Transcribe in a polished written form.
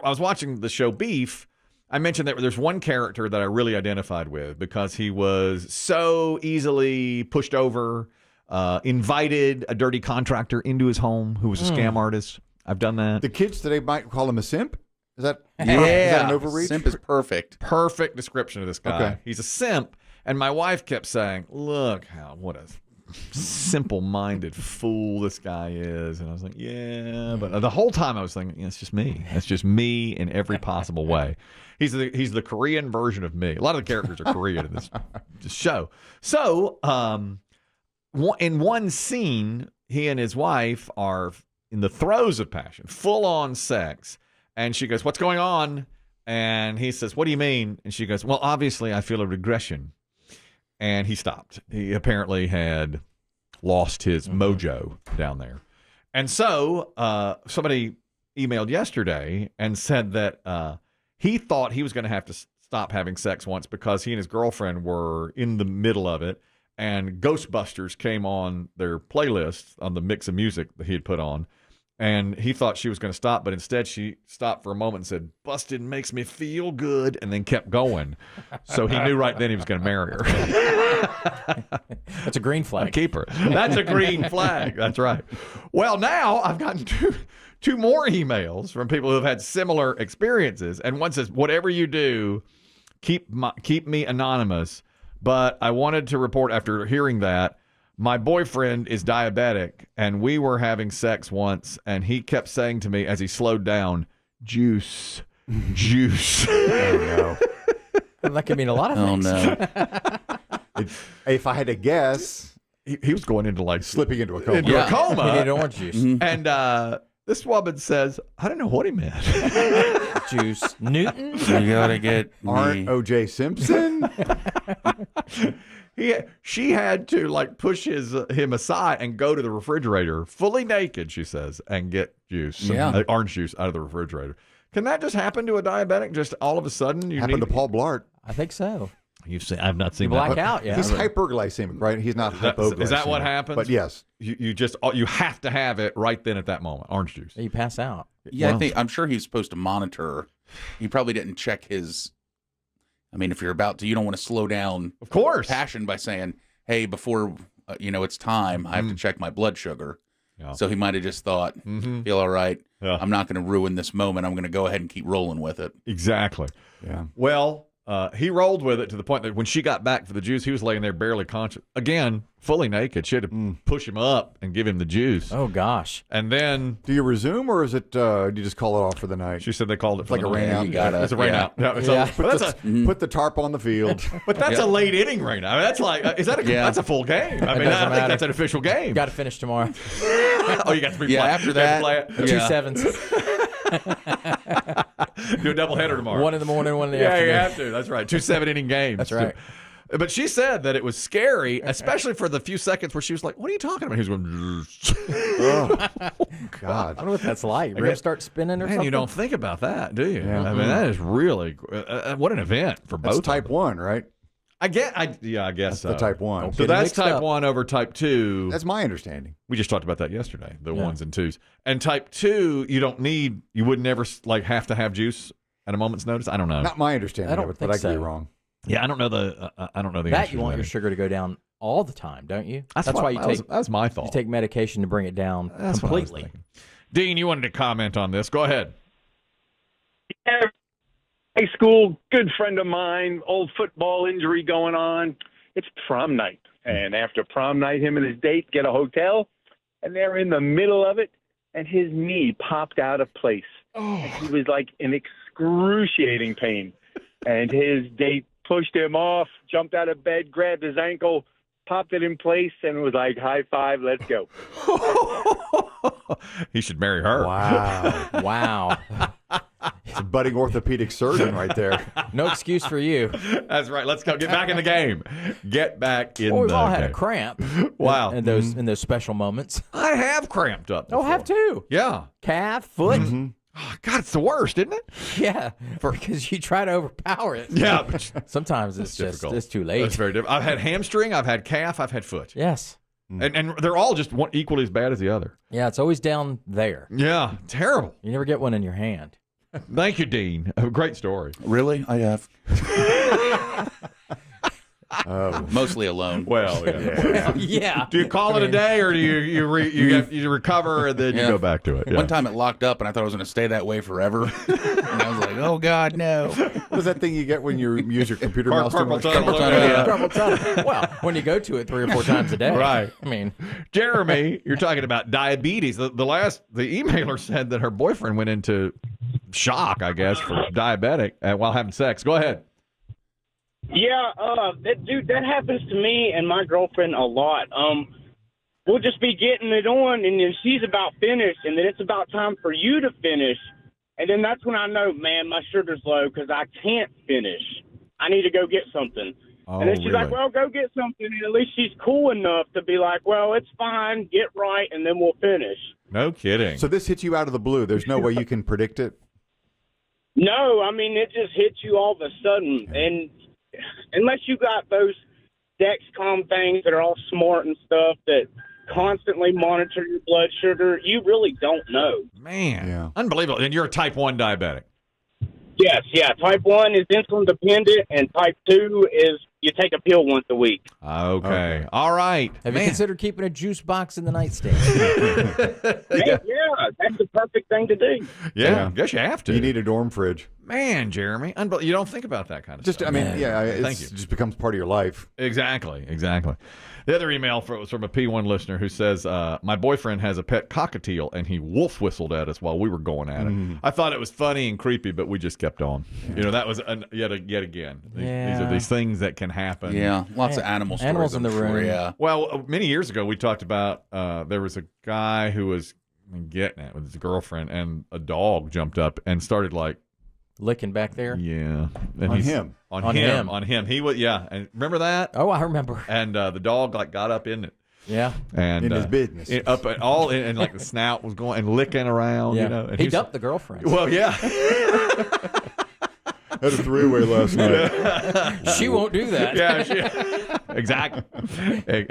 I was watching the show Beef. I mentioned that there's one character that I really identified with because he was so easily pushed over, invited a dirty contractor into his home who was a scam artist. I've done that. The kids today might call him a simp. Is that an overreach? Simp is perfect. Perfect description of this guy. Okay. He's a simp. And my wife kept saying, look what a simple-minded fool this guy is. And I was like, yeah. But the whole time I was thinking, it's just me. It's just me in every possible way. He's the Korean version of me. A lot of the characters are Korean in this show. So in one scene, he and his wife are in the throes of passion, full-on sex. And she goes, what's going on? And he says, what do you mean? And she goes, well, obviously I feel a regression. And he stopped. He apparently had lost his mojo down there. And so somebody emailed yesterday and said that he thought he was going to have to stop having sex once because he and his girlfriend were in the middle of it. And Ghostbusters came on their playlist on the mix of music that he had put on. And he thought she was going to stop, but instead she stopped for a moment and said, busted makes me feel good, and then kept going. So he knew right then he was going to marry her. That's a green flag. Keep her. That's a green flag. That's right. Well, now I've gotten two more emails from people who have had similar experiences. And one says, whatever you do, keep me anonymous. But I wanted to report after hearing that, my boyfriend is diabetic, and we were having sex once, and he kept saying to me as he slowed down, juice, juice. Oh, no. That could mean a lot of things. No. If I had to guess, he was going into like slipping into a coma. into a coma. He needed orange juice. And this woman says, I don't know what he meant. Juice. Newton? You gotta get Aren't me. O.J. Simpson? She had to like push him aside and go to the refrigerator fully naked, she says, and get juice, orange juice out of the refrigerator. Can that just happen to a diabetic? Just all of a sudden you Happened to Paul Blart. I think so. You've seen? I've not seen You that. black out, yeah. He's hyperglycemic, right? He's not hypoglycemic. Is that what happens? But yes. You have to have it right then at that moment. Orange juice. You pass out. Yeah, Well, I'm sure he's supposed to monitor. He probably didn't check his. I mean, if you're about to, you don't want to slow down. Of course. Passion by saying, "Hey, before it's time, I have to check my blood sugar." Yeah. So he might have just thought, "Feel all right. Yeah. I'm not going to ruin this moment. I'm going to go ahead and keep rolling with it." Exactly. Yeah. Well, he rolled with it to the point that when she got back for the juice, he was laying there barely conscious. Again, fully naked. She had to push him up and give him the juice. Oh, gosh. And then Do you resume, or is it? Do you just call it off for the night? she said they called it for like the a rain night. out. You gotta- It's a rain yeah. out. Yeah, it's Yeah. Put the tarp on the field. but that's a late inning rain out. I mean, that's like, is that that's a full game? I mean, I think matter. that's an official game. Got to finish tomorrow. Oh, you got to be Yeah, play. after You have to that, play it. 2 Yeah. sevens. Do a doubleheader tomorrow. 1 in the morning, 1 in the Yeah, afternoon. you have to. That's right. 2 7-inning games. That's right. But she said that it was scary, especially for the few seconds where she was like, what are you talking about? He was going, Oh, I God. don't know what that's like. Ribs start spinning or man, something? you don't think about that, do you? Yeah. I mean, that is really, what an event for That's both. type 1, right? I guess so. The type 1. So Get it that's mixed type up. 1 over type 2. That's my understanding. We just talked about that yesterday, the 1s and 2s. And type 2, you would never like have to have juice at a moment's notice. I don't know. Not my understanding I don't of it, but think I could be so. wrong. Yeah, I don't know the That answer you to want that. your sugar to go down all the time, don't you? That's why you take that's my thought. you take medication to bring it down That's what I was completely. thinking. Dean, you wanted to comment on this. Go ahead. High school, good friend of mine, old football injury going on. It's prom night. And after prom night, him and his date get a hotel, and they're in the middle of it, and his knee popped out of place. And he was like in excruciating pain. And his date pushed him off, jumped out of bed, grabbed his ankle, popped it in place, and was like, high five, let's go. He should marry her. Wow. Wow. It's a budding orthopedic surgeon right there. No excuse for you. That's right. Let's go. Get back in the game. Get back in Well, we've the all had game. a cramp. Wow. In those special moments. I have cramped up. Oh, before. have to. Yeah. Calf, foot. Oh, God, it's the worst, isn't it? Yeah. Because you try to overpower it. Yeah. But Sometimes it's just difficult. it's too late. It's very difficult. I've had hamstring. I've had calf. I've had foot. Yes. And they're all just equally as bad as the other. Yeah, it's always down there. Yeah. Terrible. You never get one in your hand. Thank you, Dean. A great story. Really? I have. Oh. Mostly alone. Well, yeah. Yeah. Do you call it a day, or do you recover and then you Yeah. go back to it? Yeah. One time it locked up, and I thought I was going to stay that way forever. And I was like, oh, God, no. What is that thing you get when you use your computer mouse too Carpal much? tunnel. Yeah. Carpal tunnel. Well, when you go to it 3 or 4 times a day. Right. I mean, Jeremy, you're talking about diabetes. The emailer said that her boyfriend went into shock, I guess, for diabetic while having sex. Go ahead. Yeah, that happens to me and my girlfriend a lot. We'll just be getting it on, and then she's about finished, and then it's about time for you to finish, and then that's when I know, man, my sugar's low because I can't finish. I need to go get something. Oh, and then she's like, really? well, go get something, and at least she's cool enough to be like, well, it's fine, get right, and then we'll finish. No kidding. So this hits you out of the blue. There's no way you can predict it? No, I mean, it just hits you all of a sudden, and unless you got those Dexcom things that are all smart and stuff that constantly monitor your blood sugar, you really don't know. Man, Yeah. unbelievable. And you're a type 1 diabetic. Yes, yeah. Type 1 is insulin dependent, and type 2 is you take a pill once a week. Okay. All right. have you Man. considered keeping a juice box in the nightstand? Yeah, that's the perfect thing to do. Yeah, I guess you have to. You need a dorm fridge. Man, Jeremy, you don't think about that kind of Just, stuff. I mean, yeah, Thank you. it just becomes part of your life. Exactly. The other email was from a P1 listener who says, my boyfriend has a pet cockatiel, and he wolf whistled at us while we were going at it. I thought it was funny and creepy, but we just kept on. You know, that was yet again. These Yeah. are these things that can happen. Yeah, lots of animal stories. Animals in the I'm sure, room. Yeah. Well, many years ago, we talked about there was a guy who was getting it with his girlfriend, and a dog jumped up and started Licking back there? yeah. And On he's- him. On him. He was, yeah. And remember that? Oh, I remember. And the dog got up in it. Yeah. And In his business. up at all, and like the snout was going and licking around, Yeah. you know. And He was- dumped the girlfriend. Well, yeah. Had a three-way last night. She won't do that. Yeah. Exactly. Exactly.